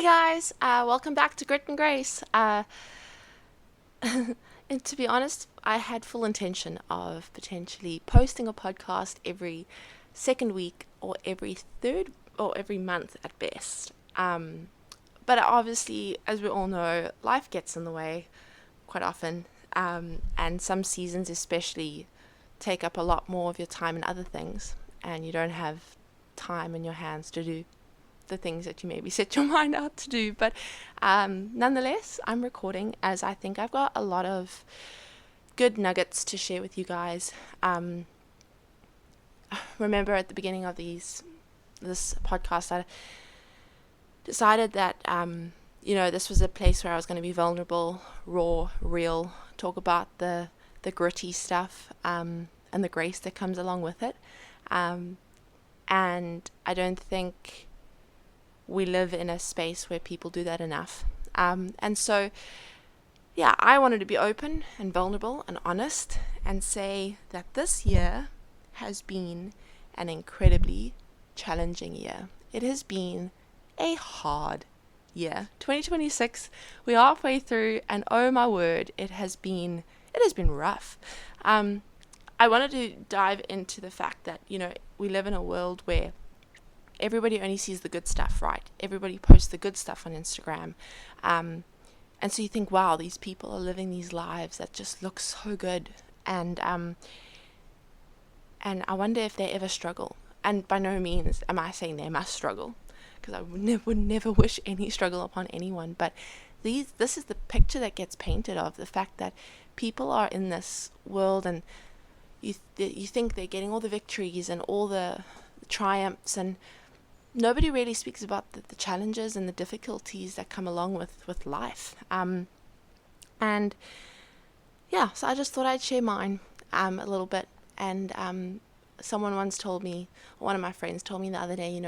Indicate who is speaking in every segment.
Speaker 1: Hey guys, welcome back to Grit and Grace. And to be honest, I had full intention of potentially posting a podcast every second week or every third or every month at best. But obviously, as we all know, life gets in the way quite often, and some seasons especially take up a lot more of your time and other things, and you don't have time in your hands to do the things that you maybe set your mind out to do. But nonetheless, I'm recording as I think I've got a lot of good nuggets to share with you guys. Remember at the beginning of this podcast, I decided that this was a place where I was going to be vulnerable, raw, real, talk about the gritty stuff, and the grace that comes along with it. And I don't think we live in a space where people do that enough. And so, yeah, I wanted to be open and vulnerable and honest and say that this year has been an incredibly challenging year. It has been a hard year. 2026, we're halfway through, and oh my word, it has been rough. I wanted to dive into the fact that, we live in a world where everybody only sees the good stuff, right? Everybody posts the good stuff on Instagram. And so you think, wow, these people are living these lives that just look so good. And I wonder if they ever struggle. And by no means am I saying they must struggle, because I would never wish any struggle upon anyone. But this is the picture that gets painted of the fact that people are in this world, and you think they're getting all the victories and all the triumphs, and nobody really speaks about the challenges and the difficulties that come along with life. And yeah, so I just thought I'd share mine a little bit. And someone once told me, one of my friends told me the other day,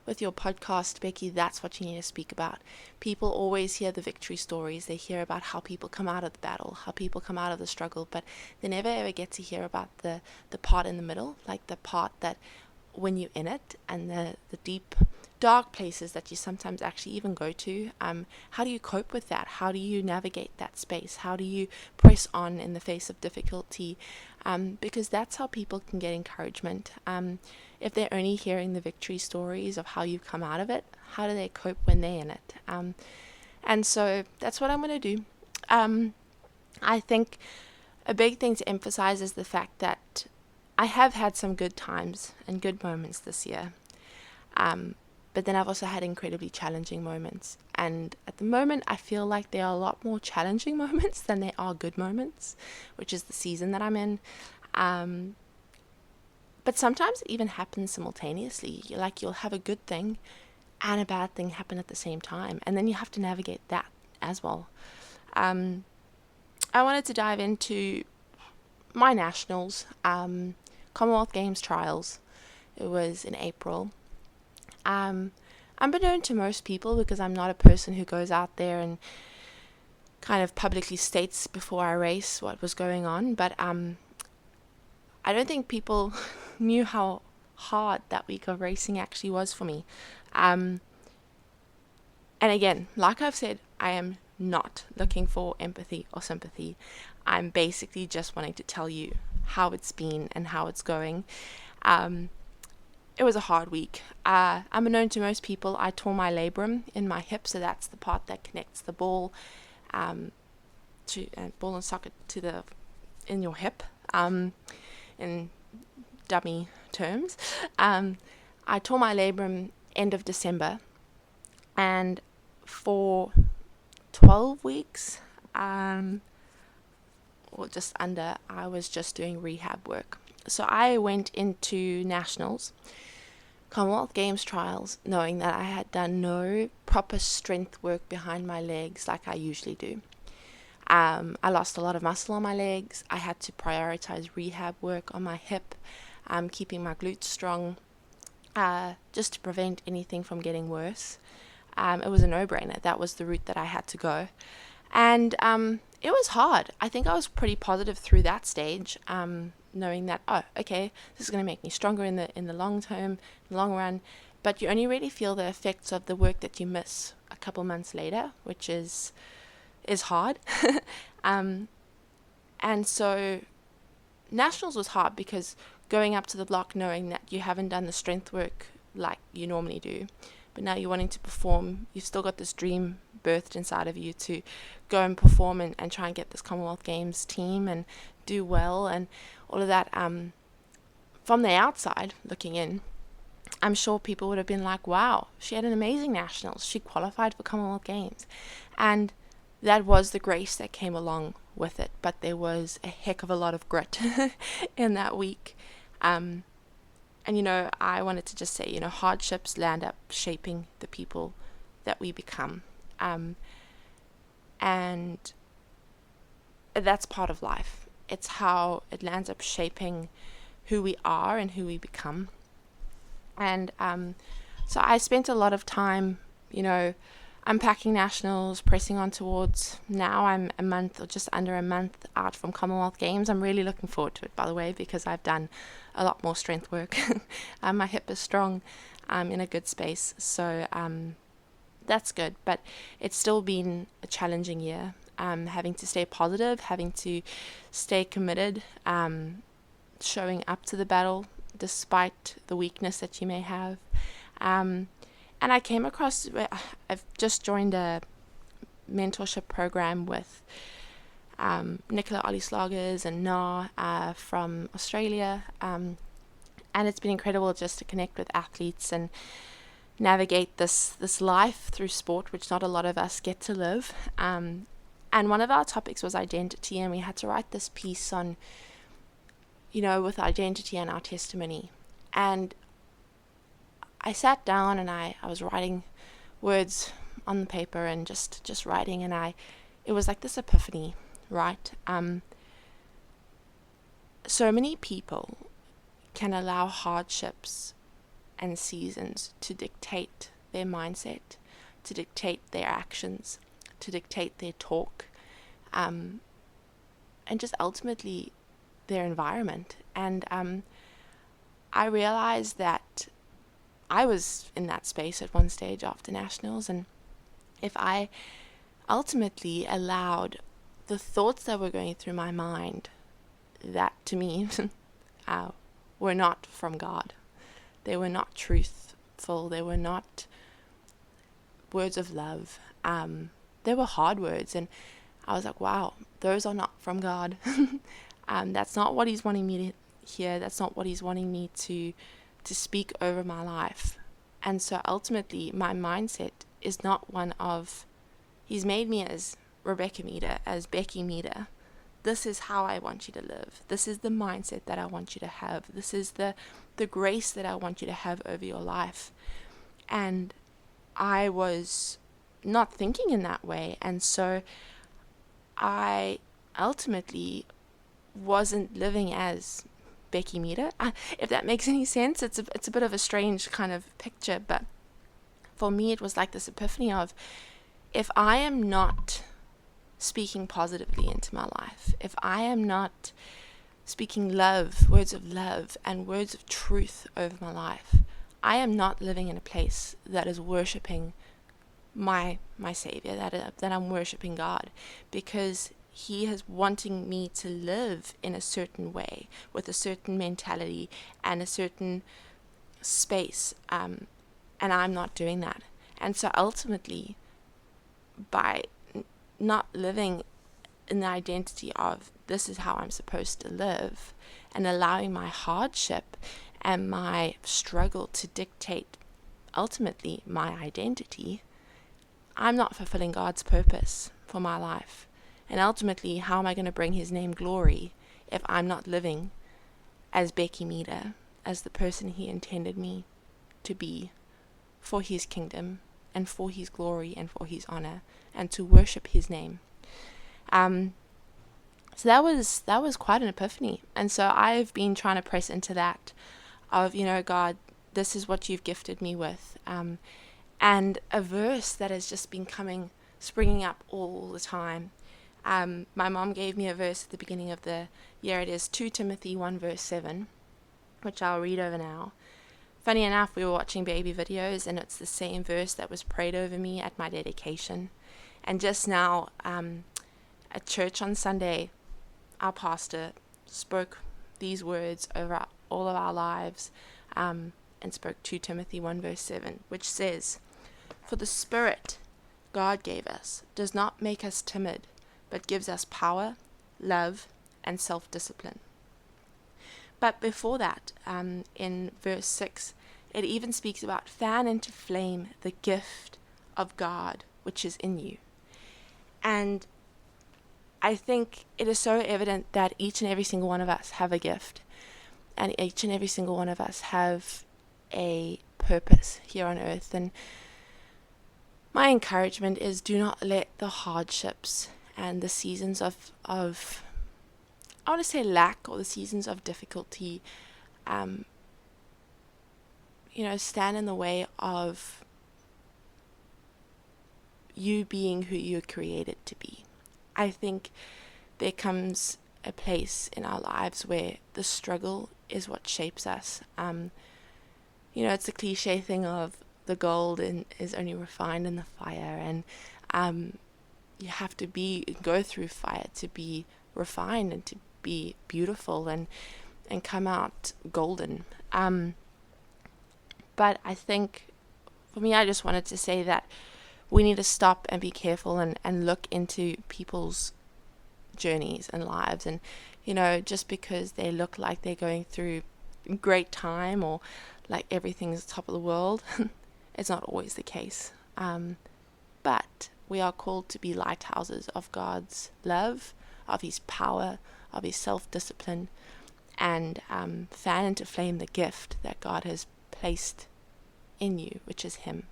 Speaker 1: with your podcast, Becky, that's what you need to speak about. People always hear the victory stories. They hear about how people come out of the battle, how people come out of the struggle, but they never ever get to hear about the part in the middle, like the part that when you're in it, and the deep dark places that you sometimes actually even go to. How do you cope with that? How do you navigate that space? How do you press on in the face of difficulty? Because that's how people can get encouragement. If they're only hearing the victory stories of how you come out of it, how do they cope when they're in it? And so that's what I'm going to do. I think a big thing to emphasize is the fact that I have had some good times and good moments this year. But then I've also had incredibly challenging moments. And at the moment, I feel like there are a lot more challenging moments than there are good moments, which is the season that I'm in. But sometimes it even happens simultaneously. You'll have a good thing and a bad thing happen at the same time. And then you have to navigate that as well. I wanted to dive into my nationals, Commonwealth Games trials. It was in April. Unbeknown to most people, because I'm not a person who goes out there and kind of publicly states before I race what was going on, but I don't think people knew how hard that week of racing actually was for me. And again, like I've said, I am not looking for empathy or sympathy. I'm basically just wanting to tell you how it's been and how it's going. It was a hard week. Unbeknown to most people, I tore my labrum in my hip, so that's the part that connects the ball ball and socket in your hip, in dummy terms. I tore my labrum end of December, and for 12 weeks, or just under, I was just doing rehab work. So I went into nationals, Commonwealth Games trials, knowing that I had done no proper strength work behind my legs like I usually do. I lost a lot of muscle on my legs. I had to prioritize rehab work on my hip, keeping my glutes strong, just to prevent anything from getting worse. It was a no-brainer. That was the route that I had to go. And it was hard. I think I was pretty positive through that stage, knowing that, oh, okay, this is going to make me stronger in the long term, long run. But you only really feel the effects of the work that you miss couple months later, which is hard. And so nationals was hard because going up to the block knowing that you haven't done the strength work like you normally do, but now you're wanting to perform, you've still got this dream birthed inside of you to go and perform and try and get this Commonwealth Games team and do well and all of that. From the outside looking in, I'm sure people would have been like, wow, she had an amazing nationals, she qualified for Commonwealth Games. And that was the grace that came along with it, but there was a heck of a lot of grit in that week. And I wanted to just say, hardships land up shaping the people that we become. And that's part of life. It's how it lands up shaping who we are and who we become. And so I spent a lot of time, unpacking nationals, pressing on towards, now I'm a month or just under a month out from Commonwealth Games. I'm really looking forward to it, by the way, because I've done a lot more strength work. My hip is strong. I'm in a good space. So that's good. But it's still been a challenging year. Having to stay positive, having to stay committed, showing up to the battle despite the weakness that you may have. And I came across, I've just joined a mentorship program with Nicola Ollie-Slagers and Na from Australia. And it's been incredible just to connect with athletes and navigate this life through sport, which not a lot of us get to live. And one of our topics was identity, and we had to write this piece on, with identity and our testimony. And I sat down and I was writing words on the paper and just writing, and it was like this epiphany, right? So many people can allow hardships and seasons to dictate their mindset, to dictate their actions, to dictate their talk, and just ultimately their environment. And I realized that I was in that space at one stage after nationals, and if I ultimately allowed the thoughts that were going through my mind, that to me were not from God, they were not truthful, they were not words of love, they were hard words, and I was like, wow, those are not from God. That's not what he's wanting me to hear, that's not what he's wanting me to speak over my life. And so ultimately my mindset is not one of, he's made me as Rebecca Meader, as Becky Meader. This is how I want you to live. This is the mindset that I want you to have. This is the grace that I want you to have over your life. And I was not thinking in that way. And so I ultimately wasn't living as Becky Meader, if that makes any sense. It's a bit of a strange kind of picture, but for me it was like this epiphany of, if I am not speaking positively into my life, if I am not speaking love, words of love and words of truth over my life, I am not living in a place that is worshipping my Savior, that I'm worshipping God, because he is wanting me to live in a certain way, with a certain mentality and a certain space, and I'm not doing that. And so ultimately, by not living in the identity of this is how I'm supposed to live, and allowing my hardship and my struggle to dictate ultimately my identity, I'm not fulfilling God's purpose for my life. And ultimately, how am I going to bring his name glory if I'm not living as Becky Meader, as the person he intended me to be for his kingdom and for his glory and for his honor and to worship his name? So that was quite an epiphany. And so I've been trying to press into that of, God, this is what you've gifted me with. And a verse that has just been springing up all the time. My mom gave me a verse at the beginning of the year. It is 2 Timothy 1 verse 7, which I'll read over now. Funny enough, we were watching baby videos, and it's the same verse that was prayed over me at my dedication. And just now, at church on Sunday, our pastor spoke these words over all of our lives, and spoke 2 Timothy 1 verse 7, which says, "For the Spirit God gave us does not make us timid, but gives us power, love, and self-discipline." But before that, in verse 6, it even speaks about fan into flame the gift of God which is in you. And I think it is so evident that each and every single one of us have a gift, and each and every single one of us have a purpose here on earth. And my encouragement is, do not let the hardships and the seasons of I want to say lack, or the seasons of difficulty, stand in the way of you being who you're created to be. I think there comes a place in our lives where the struggle is what shapes us. It's a cliche thing of the gold is only refined in the fire, and you have to go through fire to be refined and to be beautiful and come out golden. But I think for me, I just wanted to say that we need to stop and be careful and look into people's journeys and lives. And, just because they look like they're going through a great time, or like everything's top of the world, it's not always the case. But we are called to be lighthouses of God's love, of His power, of His self-discipline, and fan into flame the gift that God has placed in you, which is Him.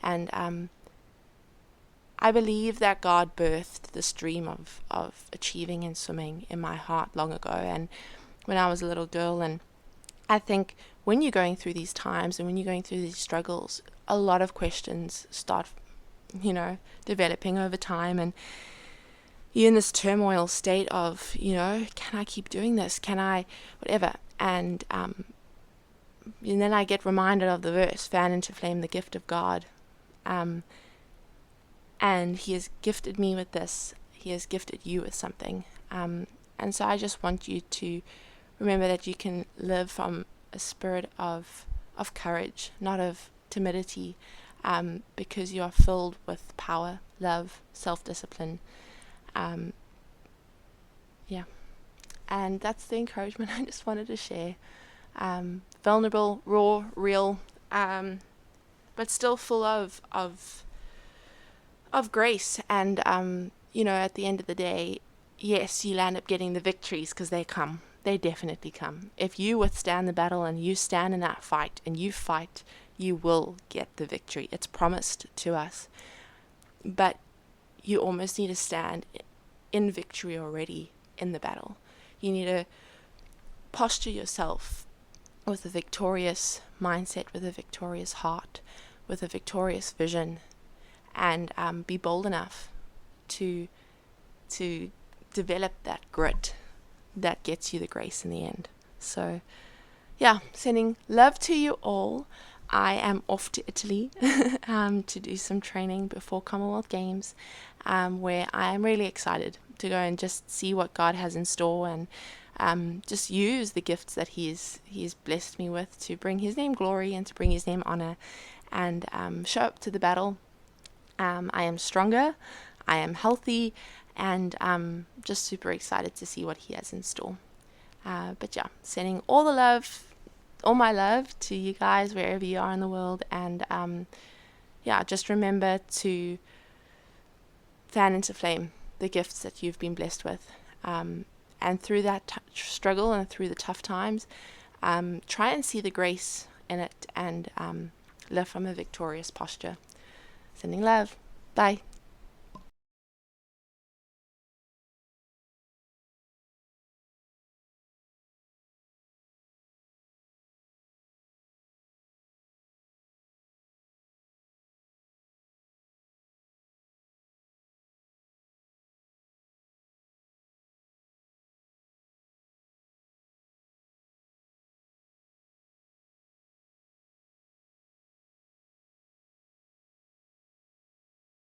Speaker 1: And I believe that God birthed this dream of achieving in swimming in my heart long ago, and when I was a little girl. And I think when you're going through these times and when you're going through these struggles, a lot of questions start, developing over time, and you're in this turmoil state of, can I keep doing this? Can I, whatever? And then I get reminded of the verse, fan into flame the gift of God. And He has gifted me with this. He has gifted you with something. And so I just want you to remember that you can live from a spirit of courage, not of timidity, because you are filled with power, love, self-discipline. And that's the encouragement I just wanted to share. Vulnerable, raw, real, but still full of grace. And at the end of the day, yes, you'll end up getting the victories, because they come. They definitely come. If you withstand the battle and you stand in that fight and you fight, you will get the victory. It's promised to us. But you almost need to stand in victory already in the battle. You need to posture yourself with a victorious mindset, with a victorious heart, with a victorious vision, and be bold enough to develop that grit that gets you the grace in the end. So, sending love to you all. I am off to Italy to do some training before Commonwealth Games, where I am really excited to go and just see what God has in store, and just use the gifts that He's blessed me with to bring His name glory and to bring His name honor, and show up to the battle. I am stronger, I am healthy, and just super excited to see what He has in store. Sending all the love, all my love to you guys wherever you are in the world, and just remember to fan into flame the gifts that you've been blessed with, and through that struggle and through the tough times, try and see the grace in it, and live from a victorious posture. Sending love. Bye.